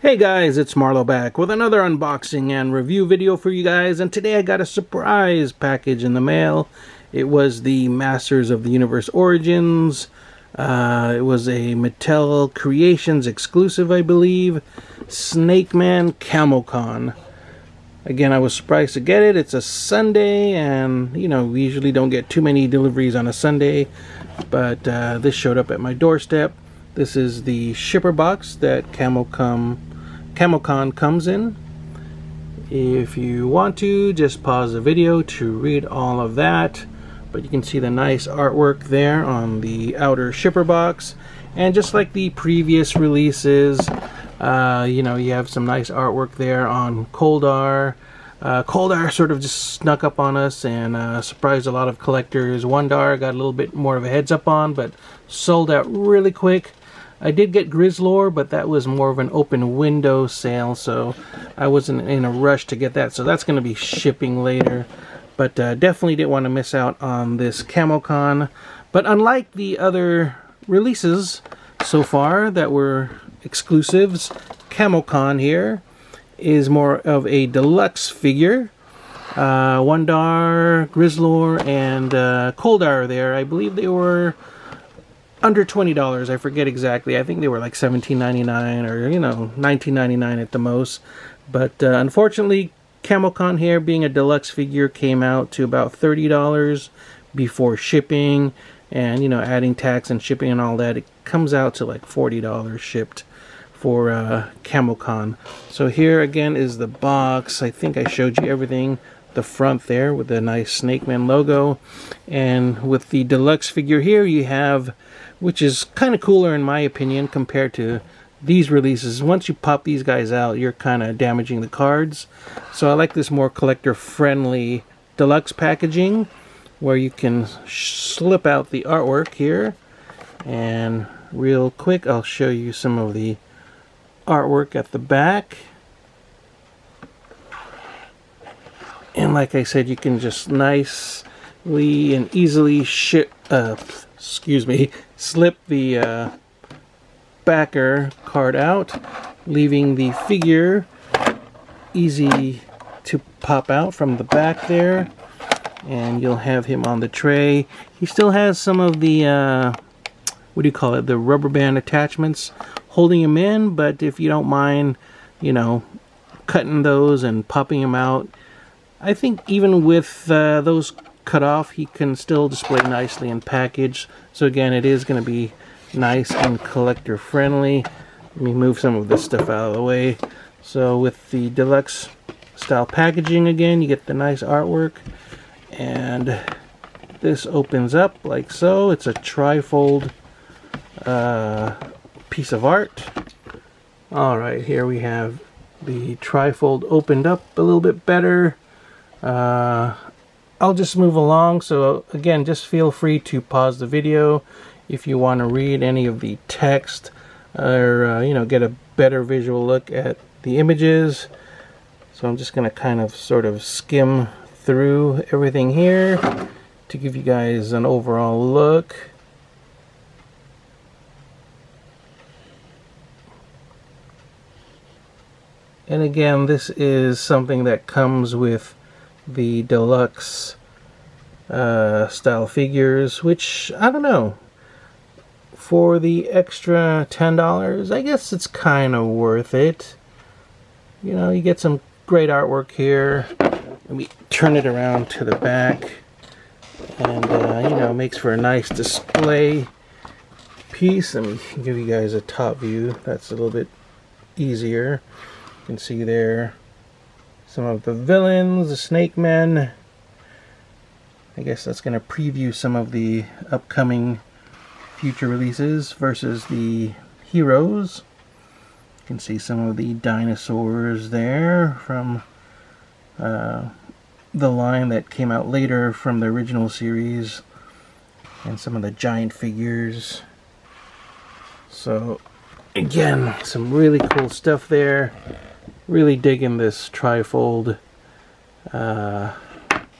Hey guys, it's Marlo back with another unboxing and review video for you guys, and today I got a surprise package in the mail. It was the Masters of the Universe Origins. It was a Mattel Creations exclusive, I believe. Snakemen Camo. Again, I was surprised to get it. It's a Sunday, and you know, we usually don't get too many deliveries on a Sunday, but this showed up at my doorstep. This is the shipper box that CamoCon comes in. If you want to, just pause the video to read all of that. But you can see the nice artwork there on the outer shipper box. And just like the previous releases, you know, you have some nice artwork there on Coldar. Coldar sort of just snuck up on us and surprised a lot of collectors. Wondar got a little bit more of a heads up on, but sold out really quick. I did get Grizzlor, but that was more of an open window sale, so I wasn't in a rush to get that. So that's going to be shipping later. But definitely didn't want to miss out on this CamoCon. But unlike the other releases so far that were exclusives, CamoCon here is more of a deluxe figure. Wondar, Grizzlor, and Coldar there. I believe they were under $20. I forget exactly. I think they were like $17.99 or, you know, $19.99 at the most. But unfortunately, CamoCon here, being a deluxe figure, came out to about $30 before shipping. And, you know, adding tax and shipping and all that, it comes out to like $40 shipped for CamoCon. So here again is the box. I think I showed you everything. The front there with the nice Snakemen logo. And with the deluxe figure here, you have, which is kind of cooler in my opinion compared to these releases. Once you pop these guys out, you're kind of damaging the cards. So I like this more collector friendly deluxe packaging where you can slip out the artwork here. And real quick, I'll show you some of the artwork at the back. And like I said, you can just nicely and easily slip the backer card out, leaving the figure easy to pop out from the back there. And you'll have him on the tray. He still has some of the, what do you call it, the rubber band attachments holding him in, but if you don't mind, you know, cutting those and popping him out, I think even with those cut off, he can still display nicely and package. So again, it is going to be nice and collector friendly. Let me move some of this stuff out of the way. So with the deluxe style packaging, again, you get the nice artwork. And this opens up like so. It's a trifold piece of art. Alright, here we have the trifold opened up a little bit better. I'll just move along, so again, just feel free to pause the video if you want to read any of the text or you know, get a better visual look at the images. So I'm just going to kind of sort of skim through everything here to give you guys an overall look. And again, this is something that comes with the deluxe style figures, which I don't know, for the extra $10 I guess it's kind of worth it. You know, you get some great artwork here. Let me turn it around to the back, and you know, makes for a nice display piece. Let me give you guys a top view. That's a little bit easier. You can see there some of the villains, the Snakemen. I guess that's going to preview some of the upcoming future releases versus the heroes. You can see some of the dinosaurs there from the line that came out later from the original series, and some of the giant figures. So again, some really cool stuff there. Really digging this trifold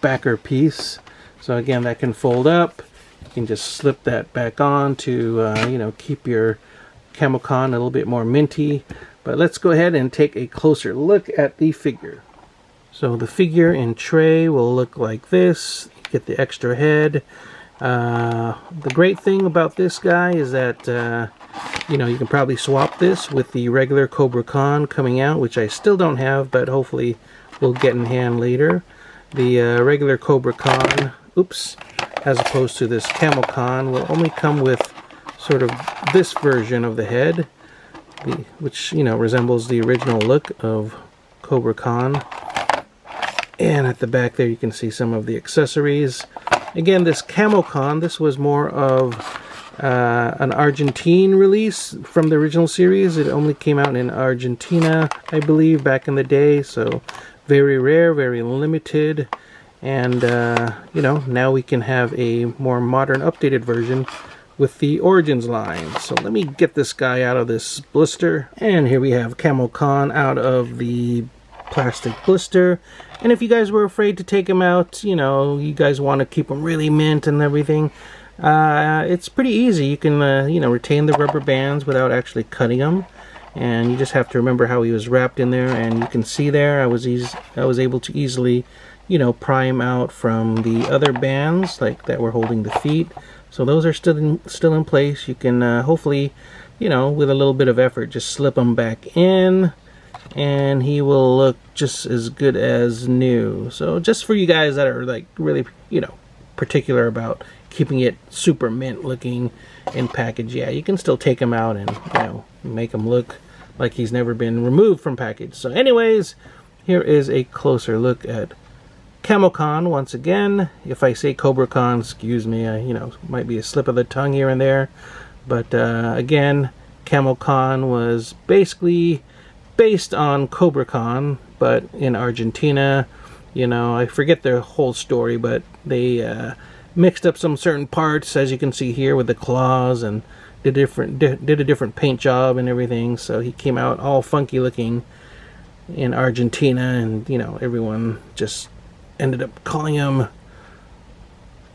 backer piece. So again, that can fold up. You can just slip that back on to you know, keep your CamoCon a little bit more minty. But let's go ahead and take a closer look at the figure. So the figure in tray will look like this. Get the extra head. The great thing about this guy is that you know, you can probably swap this with the regular Cobra Khan coming out, which I still don't have, but hopefully we'll get in hand later. The regular Cobra Khan, oops, as opposed to this Camo Khan, will only come with sort of this version of the head, which, you know, resembles the original look of Cobra Khan. And at the back there you can see some of the accessories. Again, this Camo Khan, this was more of an Argentine release from the original series. It only came out in Argentina, I believe, back in the day, so very rare, very limited. And you know, now we can have a more modern, updated version with the Origins line. So let me get this guy out of this blister. And here we have Camo Khan out of the plastic blister. And if you guys were afraid to take him out, you know, you guys want to keep him really mint and everything, it's pretty easy. You can you know, retain the rubber bands without actually cutting them, and you just have to remember how he was wrapped in there. And you can see there I was able to easily, you know, pry him out from the other bands like that were holding the feet. So those are still in place. You can hopefully, you know, with a little bit of effort, just slip them back in, and he will look just as good as new. So just for you guys that are like really, you know, particular about keeping it super mint looking in package, yeah, you can still take him out and, you know, make him look like he's never been removed from package. So anyways, here is a closer look at Camo Khan once again. If I say Cobra Khan, excuse me, you know, might be a slip of the tongue here and there, but again, Camo Khan was basically based on Cobra Khan, but in Argentina. You know, I forget their whole story, but they mixed up some certain parts, as you can see here, with the claws, and did a different paint job and everything. So he came out all funky looking in Argentina, and, you know, everyone just ended up calling him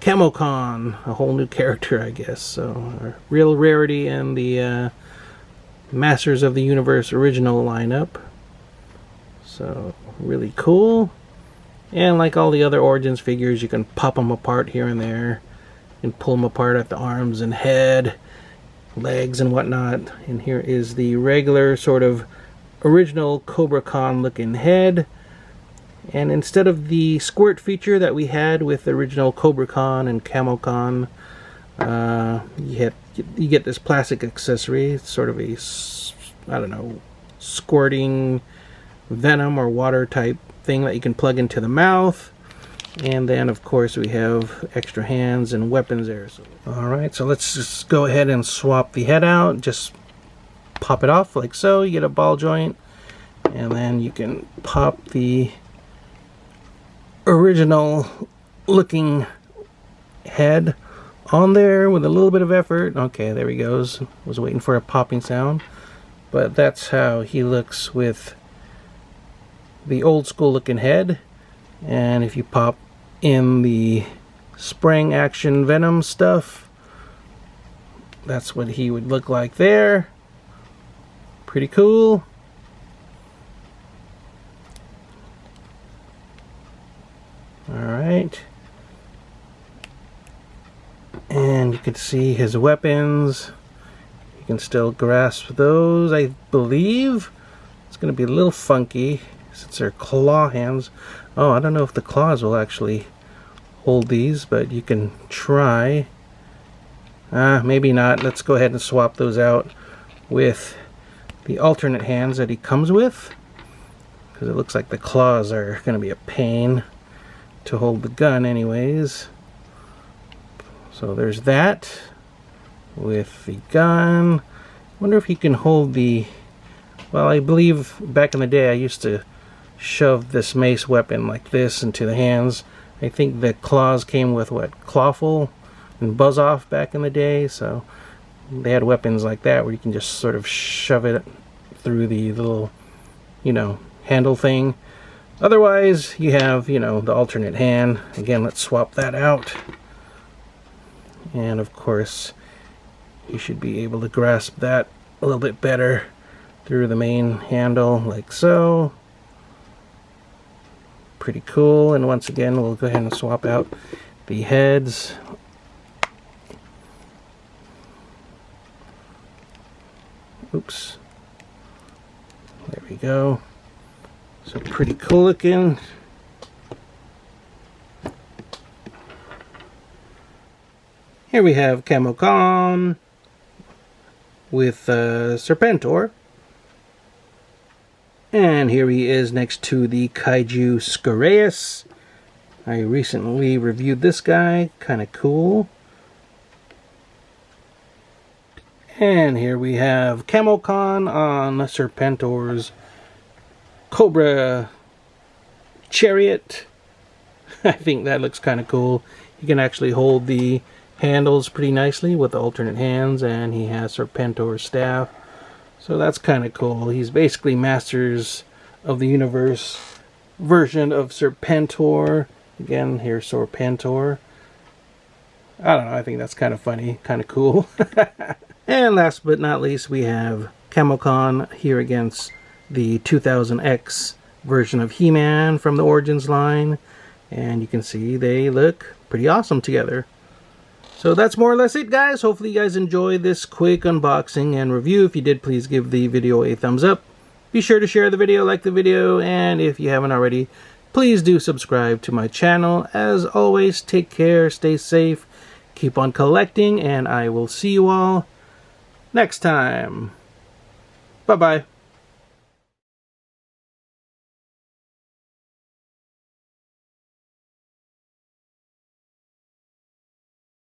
Camo Khan, a whole new character, I guess. So a real rarity in the Masters of the Universe original lineup. So really cool. And like all the other Origins figures, you can pop them apart here and there and pull them apart at the arms and head, legs and whatnot. And here is the regular sort of original Cobra Khan looking head. And instead of the squirt feature that we had with the original Cobra Khan and Camo Khan, you get this plastic accessory. It's sort of a, I don't know, squirting venom or water type thing that you can plug into the mouth. And then of course we have extra hands and weapons there. So, alright, so let's just go ahead and swap the head out. Just pop it off like so. You get a ball joint, and then you can pop the original looking head on there with a little bit of effort. Okay, there he goes. Was waiting for a popping sound, but that's how he looks with the old school looking head. And if you pop in the spring action venom stuff, that's what he would look like there. Pretty cool. Alright, and you can see his weapons. You can still grasp those, I believe. It's going to be a little funky since they're claw hands. Oh, I don't know if the claws will actually hold these, but you can try. Maybe not. Let's go ahead and swap those out with the alternate hands that he comes with, because it looks like the claws are going to be a pain to hold the gun anyways. So there's that with the gun. Wonder if he can hold the, well, I believe back in the day I used to shove this mace weapon like this into the hands. I think the claws came with what, clawful and buzz off back in the day, so they had weapons like that where you can just sort of shove it through the little, you know, handle thing. Otherwise, you have, you know, the alternate hand. Again, let's swap that out. And of course, you should be able to grasp that a little bit better through the main handle like so. Pretty cool. And once again, we'll go ahead and swap out the heads. Oops. There we go. So pretty cool looking. Here we have Camo with Serpentor. And here he is next to the Kaiju Scoreus. I recently reviewed this guy. Kind of cool. And here we have Camocon on Serpentor's Cobra Chariot. I think that looks kind of cool. You can actually hold the handles pretty nicely with alternate hands, and he has Serpentor's staff. So that's kind of cool. He's basically Masters of the Universe version of Serpentor. Again, here's Serpentor. I don't know, I think that's kind of funny, kind of cool. And last but not least, we have Camocon here against the 2000X version of He-Man from the Origins line. And you can see they look pretty awesome together. So that's more or less it, guys. Hopefully you guys enjoyed this quick unboxing and review. If you did, please give the video a thumbs up. Be sure to share the video, like the video, and if you haven't already, please do subscribe to my channel. As always, take care, stay safe, keep on collecting, and I will see you all next time. Bye-bye.